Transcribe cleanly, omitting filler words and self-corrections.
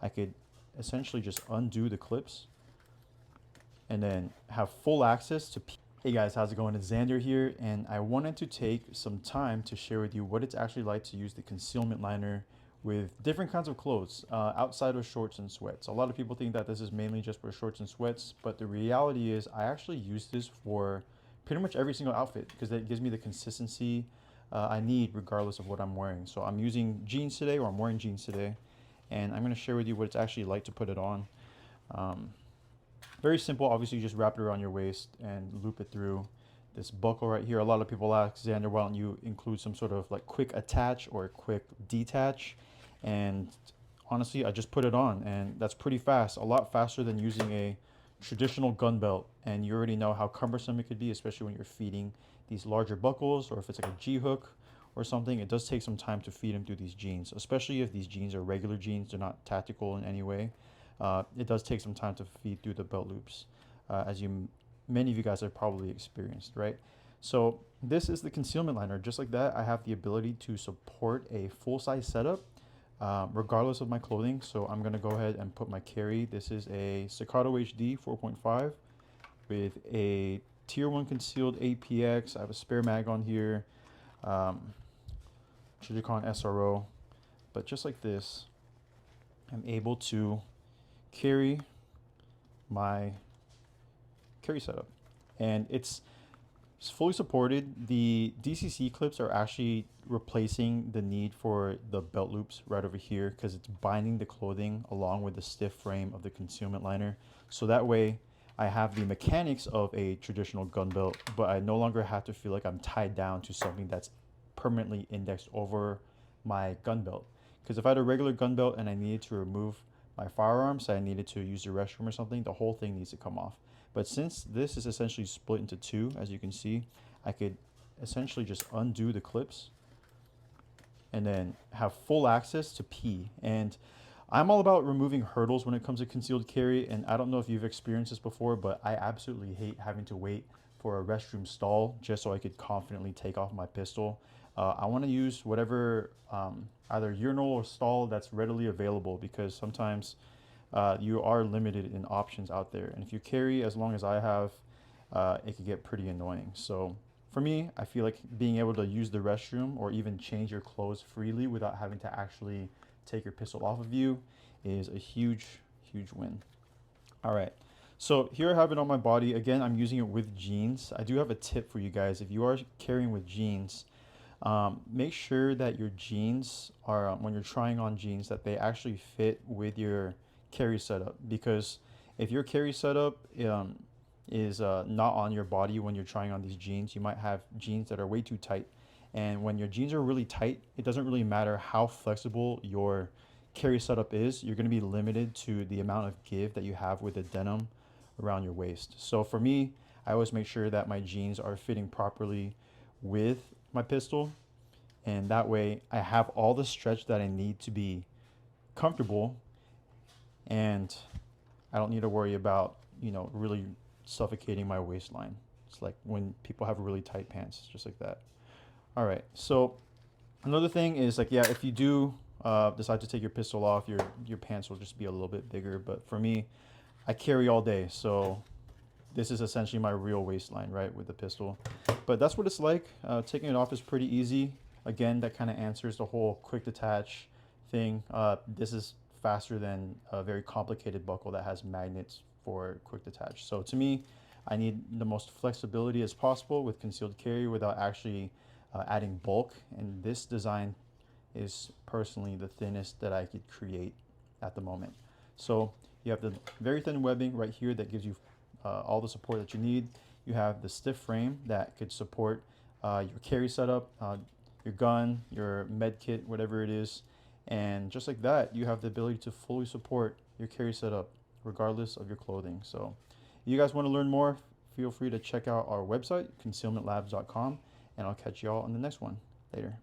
I could essentially just undo the clips and then have full access to. Hey guys, how's it going? It's Xander here, and I wanted to take some time to share with you what it's actually like to use the concealment liner with different kinds of clothes outside of shorts and sweats. A lot of people think that this is mainly just for shorts and sweats, but the reality is I actually use this for pretty much every single outfit because it gives me the consistency I need regardless of what I'm wearing. So I'm using jeans today, or I'm wearing jeans today, and I'm going to share with you what it's actually like to put it on. Very simple. Obviously, you just wrap it around your waist and loop it through this buckle right here. A lot of people ask, Xander, why don't you include some sort of like quick attach or quick detach? And honestly, I just put it on, and that's pretty fast. A lot faster than using a traditional gun belt. And you already know how cumbersome it could be, especially when you're feeding these larger buckles, or if it's like a G hook or something. It does take some time to feed them through these jeans, especially if these jeans are regular jeans. They're not tactical in any way. It does take some time to feed through the belt loops, as many of you guys have probably experienced, right? So this is the concealment liner. Just like that, I have the ability to support a full-size setup, regardless of my clothing. So I'm gonna go ahead and put my carry. This is a Staccato HD 4.5 with a Tier 1 concealed APX. I have a spare mag on here, Trijicon SRO. But just like this, I'm able to carry my carry setup, and it's fully supported. The DCC clips are actually replacing the need for the belt loops right over here because it's binding the clothing along with the stiff frame of the concealment liner. So that way I have the mechanics of a traditional gun belt, but I no longer have to feel like I'm tied down to something that's permanently indexed over my gun belt. Because if I had a regular gun belt and I needed to remove my firearms, so I needed to use the restroom or something, the whole thing needs to come off. But since this is essentially split into two, as you can see, I could essentially just undo the clips and then have full access to pee. And I'm all about removing hurdles when it comes to concealed carry. And I don't know if you've experienced this before, but I absolutely hate having to wait for a restroom stall just so I could confidently take off my pistol. I want to use whatever either urinal or stall that's readily available, because sometimes you are limited in options out there. And if you carry as long as I have, it can get pretty annoying. So for me, I feel like being able to use the restroom or even change your clothes freely without having to actually take your pistol off of you is a huge, huge win. All right. So here I have it on my body. Again, I'm using it with jeans. I do have a tip for you guys. If you are carrying with jeans, make sure that your jeans are, when you're trying on jeans, that they actually fit with your carry setup. Because if your carry setup is not on your body when you're trying on these jeans, you might have jeans that are way too tight. And when your jeans are really tight, it doesn't really matter how flexible your carry setup is, you're going to be limited to the amount of give that you have with the denim around your waist. So for me, I always make sure that my jeans are fitting properly with my pistol, and that way I have all the stretch that I need to be comfortable, and I don't need to worry about, really suffocating my waistline. It's like when people have really tight pants, just like that. All right, so another thing is, like, yeah, if you do decide to take your pistol off, your pants will just be a little bit bigger. But for me, I carry all day, so this is essentially my real waistline, right, with the pistol. But that's what it's like. Taking it off is pretty easy. Again, that kind of answers the whole quick detach thing. This is faster than a very complicated buckle that has magnets for quick detach. So to me, I need the most flexibility as possible with concealed carry without actually adding bulk. And this design is personally the thinnest that I could create at the moment. So you have the very thin webbing right here that gives you all the support that you need. You have the stiff frame that could support your carry setup, your gun, your med kit, whatever it is. And just like that, you have the ability to fully support your carry setup regardless of your clothing. So if you guys want to learn more, feel free to check out our website, concealmentlabs.com, and I'll catch you all on the next one. Later.